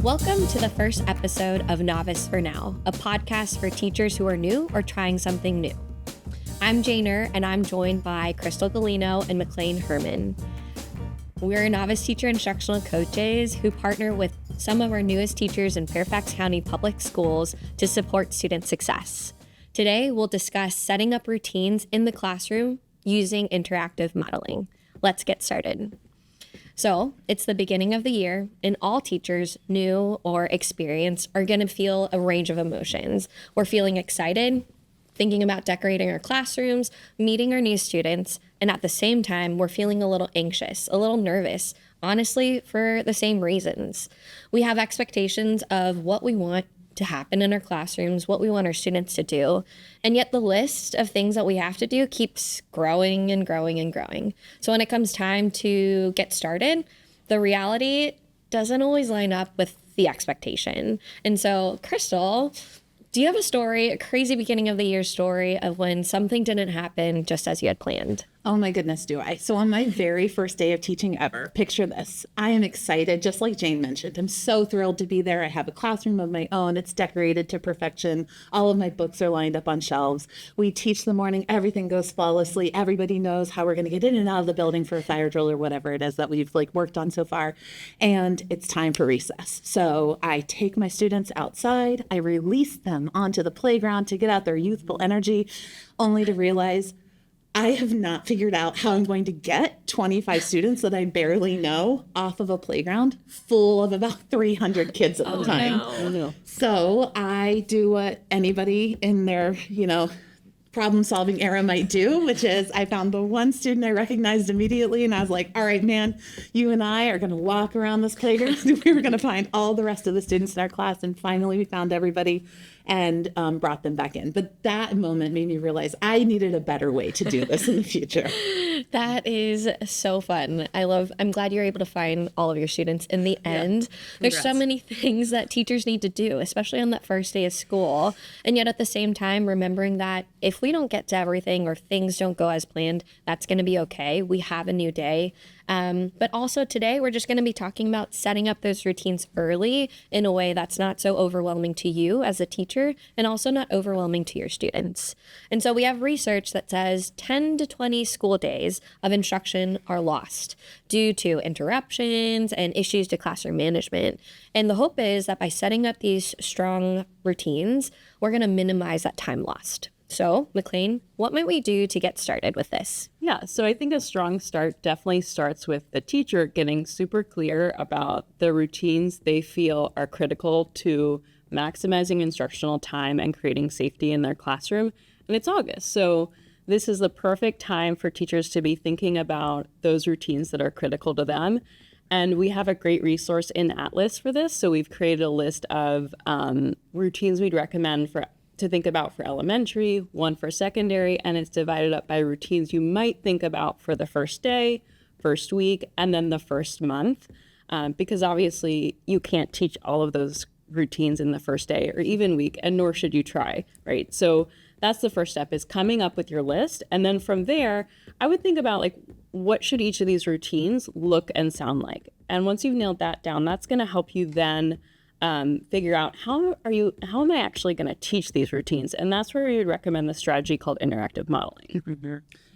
Welcome to the first episode of Novice for Now, a podcast for teachers who are new or trying something new. I'm Janer, and I'm joined by Crystal Galino and McLean Herman. We're novice teacher instructional coaches who partner with some of our newest teachers in Fairfax County Public Schools to support student success. Today, we'll discuss setting up routines in the classroom using interactive modeling. Let's get started. So it's the beginning of the year, and all teachers, new or experienced, are going to feel a range of emotions. We're feeling excited, thinking about decorating our classrooms, meeting our new students, and at the same time, we're feeling a little anxious, a little nervous, honestly, for the same reasons. We have expectations of what we want to happen in our classrooms, what we want our students to do, and yet the list of things that we have to do keeps growing and growing and growing. So when it comes time to get started, the reality doesn't always line up with the expectation. And so, Crystal, do you have a story, a crazy beginning of the year story of when something didn't happen just as you had planned? Oh my goodness, do I. So on my very first day of teaching ever, picture this. I am excited, just like Jane mentioned. I'm so thrilled to be there. I have a classroom of my own. It's decorated to perfection. All of my books are lined up on shelves. We teach the morning. Everything goes flawlessly. Everybody knows how we're going to get in and out of the building for a fire drill or whatever it is that we've worked on so far. And it's time for recess. So I take my students outside. I release them onto the playground to get out their youthful energy, only to realize I have not figured out how I'm going to get 25 students that I barely know off of a playground full of about 300 kids at the time. No. So I do what anybody in their, problem-solving era might do, which is I found the one student I recognized immediately, and I was like, all right, man, you and I are going to walk around this playground. We were going to find all the rest of the students in our class, and finally we found everybody and brought them back in. But that moment made me realize I needed a better way to do this in the future. That is so fun. I'm glad you're able to find all of your students in the end. There's so many things that teachers need to do, especially on that first day of school. And yet at the same time, remembering that if we don't get to everything or things don't go as planned, that's going to be okay. We have a new day. But also today, we're just going to be talking about setting up those routines early in a way that's not so overwhelming to you as a teacher and also not overwhelming to your students. And so we have research that says 10 to 20 school days of instruction are lost due to interruptions and issues to classroom management. And the hope is that by setting up these strong routines, we're going to minimize that time lost. So, McLean, what might we do to get started with this? Yeah, so I think a strong start definitely starts with the teacher getting super clear about the routines they feel are critical to maximizing instructional time and creating safety in their classroom. And it's August, so this is the perfect time for teachers to be thinking about those routines that are critical to them. And we have a great resource in Atlas for this. So we've created a list of routines we'd recommend to think about for elementary, one for secondary, and it's divided up by routines you might think about for the first day, first week, and then the first month, because obviously you can't teach all of those routines in the first day or even week, and nor should you try, right? So that's the first step, is coming up with your list. And then from there, I would think about what should each of these routines look and sound like? And once you've nailed that down, that's going to help you then figure out how am I actually going to teach these routines? And that's where we would recommend the strategy called interactive modeling.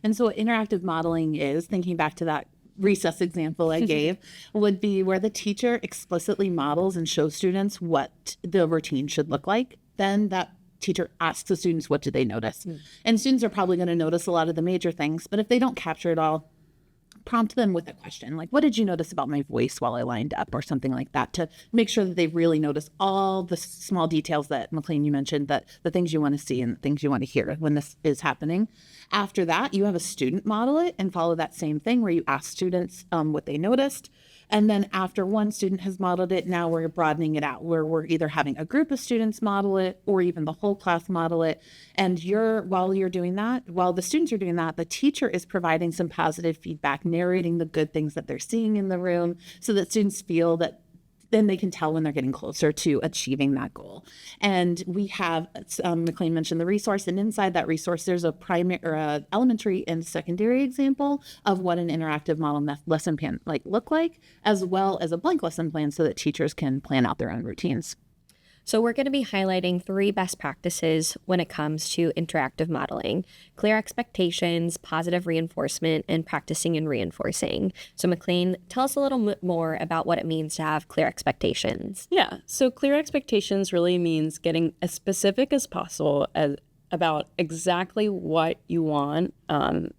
And so what interactive modeling is, thinking back to that recess example I gave, would be where the teacher explicitly models and shows students what the routine should look like. Then that teacher asks the students, what do they notice? And students are probably going to notice a lot of the major things, but if they don't capture it all, prompt them with a question like, what did you notice about my voice while I lined up, or something like that, to make sure that they really notice all the small details that, McLean, you mentioned, that the things you want to see and the things you want to hear when this is happening. After that, you have a student model it and follow that same thing where you ask students what they noticed. And then after one student has modeled it, now we're broadening it out, where we're either having a group of students model it or even the whole class model it. And while the students are doing that, the teacher is providing some positive feedback, narrating the good things that they're seeing in the room, so that students feel that then they can tell when they're getting closer to achieving that goal. And we have, McLean mentioned the resource, and inside that resource, there's a primary or a elementary and secondary example of what an interactive model lesson plan look like, as well as a blank lesson plan so that teachers can plan out their own routines. So we're going to be highlighting 3 best practices when it comes to interactive modeling: clear expectations, positive reinforcement, and practicing and reinforcing. So McLean, tell us a little bit more about what it means to have clear expectations. Yeah, so clear expectations really means getting as specific as possible about exactly what you want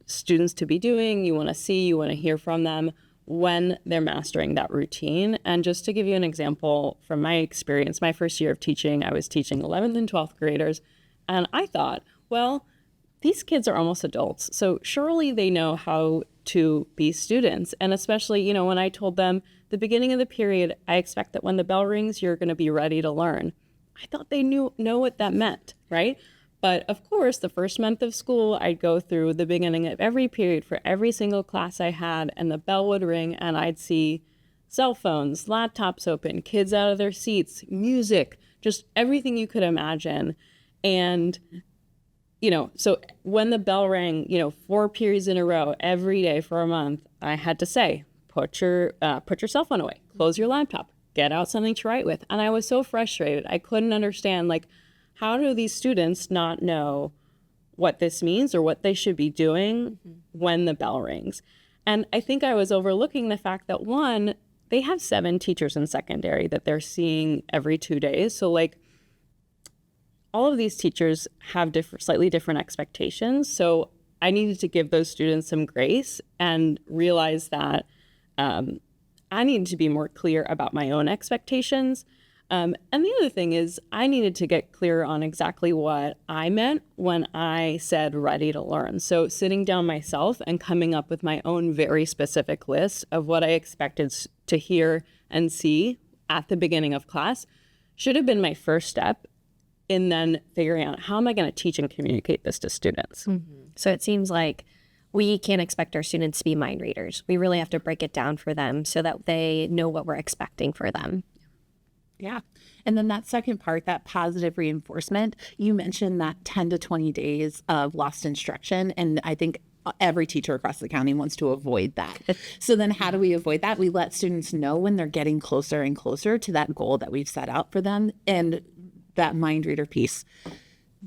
students to be doing, you want to see, you want to hear from them when they're mastering that routine. And just to give you an example from my experience, my first year of teaching, I was teaching 11th and 12th graders. And I thought, well, these kids are almost adults, so surely they know how to be students. And especially, when I told them the beginning of the period, I expect that when the bell rings, you're going to be ready to learn. I thought they know what that meant, right? But of course, the first month of school, I'd go through the beginning of every period for every single class I had, and the bell would ring, and I'd see cell phones, laptops open, kids out of their seats, music, just everything you could imagine. And, so when the bell rang, 4 periods in a row, every day for a month, I had to say, put your cell phone away, close your laptop, get out something to write with. And I was so frustrated. I couldn't understand, how do these students not know what this means or what they should be doing when the bell rings? And I think I was overlooking the fact that, one, they have 7 teachers in secondary that they're seeing every 2 days. So all of these teachers have slightly different expectations. So I needed to give those students some grace and realize that I needed to be more clear about my own expectations. And the other thing is I needed to get clear on exactly what I meant when I said ready to learn. So sitting down myself and coming up with my own very specific list of what I expected to hear and see at the beginning of class should have been my first step in then figuring out how am I going to teach and communicate this to students. So it seems like we can't expect our students to be mind readers. We really have to break it down for them so that they know what we're expecting for them. Yeah. And then that second part, that positive reinforcement, you mentioned that 10 to 20 days of lost instruction. And I think every teacher across the county wants to avoid that. So then how do we avoid that? We let students know when they're getting closer and closer to that goal that we've set out for them. And that mind reader piece,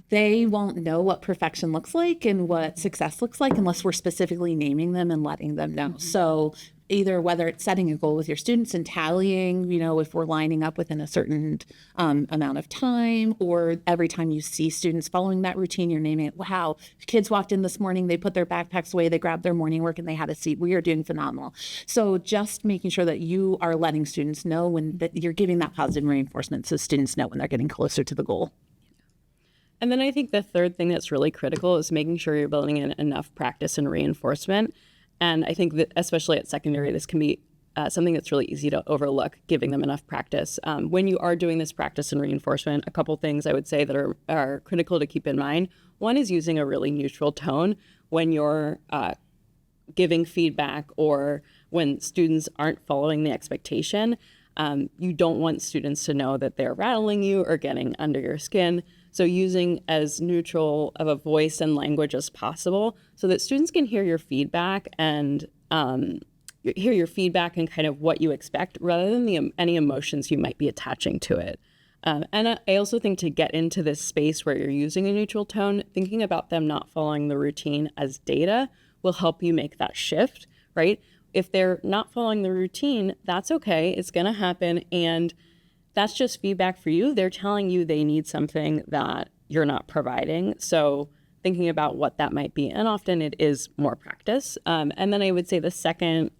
they won't know what perfection looks like and what success looks like unless we're specifically naming them and letting them know. So either whether it's setting a goal with your students and tallying, if we're lining up within a certain amount of time, or every time you see students following that routine, you're naming it. Wow, kids walked in this morning, they put their backpacks away, they grabbed their morning work, and they had a seat. We are doing phenomenal. So just making sure that you are letting students know that you're giving that positive reinforcement so students know when they're getting closer to the goal. And then I think the third thing that's really critical is making sure you're building in enough practice and reinforcement. And I think that especially at secondary, this can be something that's really easy to overlook, giving them enough practice. When you are doing this practice and reinforcement, a couple things I would say that are critical to keep in mind. One is using a really neutral tone when you're giving feedback or when students aren't following the expectation. You don't want students to know that they're rattling you or getting under your skin. So using as neutral of a voice and language as possible so that students can hear your feedback and kind of what you expect rather than any emotions you might be attaching to it. And I also think to get into this space where you're using a neutral tone, thinking about them not following the routine as data will help you make that shift, right? If they're not following the routine, that's okay. It's going to happen. And that's just feedback for you. They're telling you they need something that you're not providing. So thinking about what that might be. And often it is more practice. And then I would say the second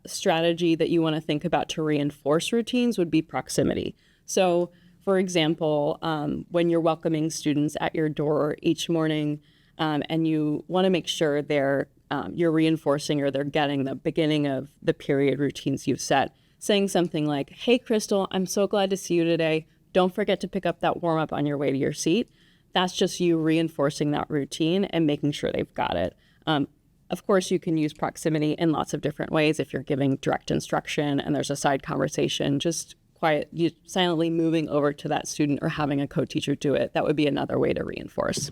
strategy that you want to think about to reinforce routines would be proximity. So for example, when you're welcoming students at your door each morning and you want to make sure you're reinforcing or they're getting the beginning of the period routines you've set, saying something like, "Hey, Crystal, I'm so glad to see you today. Don't forget to pick up that warm up on your way to your seat." That's just you reinforcing that routine and making sure they've got it. Of course, you can use proximity in lots of different ways. If you're giving direct instruction and there's a side conversation, just you silently moving over to that student or having a co-teacher do it. That would be another way to reinforce.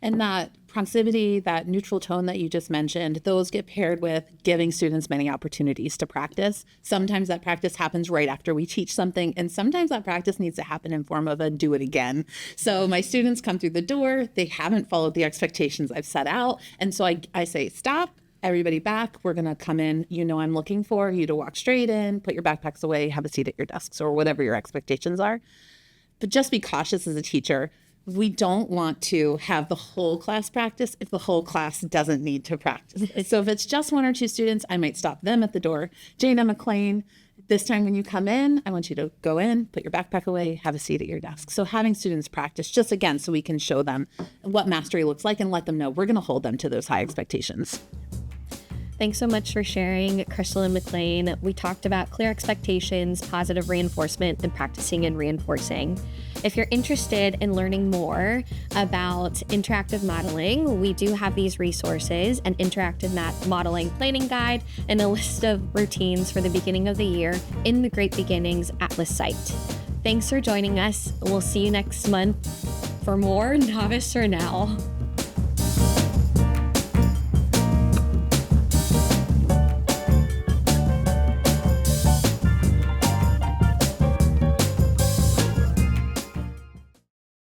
And that proximity, that neutral tone that you just mentioned, those get paired with giving students many opportunities to practice. Sometimes that practice happens right after we teach something, and sometimes that practice needs to happen in form of a do it again. So my students come through the door, they haven't followed the expectations I've set out, and so I say, stop, everybody back, we're gonna come in, I'm looking for you to walk straight in, put your backpacks away, have a seat at your desks, or whatever your expectations are. But just be cautious as a teacher. We don't want to have the whole class practice if the whole class doesn't need to practice. So if it's just one or two students, I might stop them at the door. Jana McLean, this time when you come in, I want you to go in, put your backpack away, have a seat at your desk. So having students practice just again so we can show them what mastery looks like and let them know we're going to hold them to those high expectations. Thanks so much for sharing, Crystal and McLean. We talked about clear expectations, positive reinforcement, and practicing and reinforcing. If you're interested in learning more about interactive modeling, we do have these resources, an interactive modeling planning guide, and a list of routines for the beginning of the year in the Great Beginnings Atlas site. Thanks for joining us. We'll see you next month for more Novice for Now.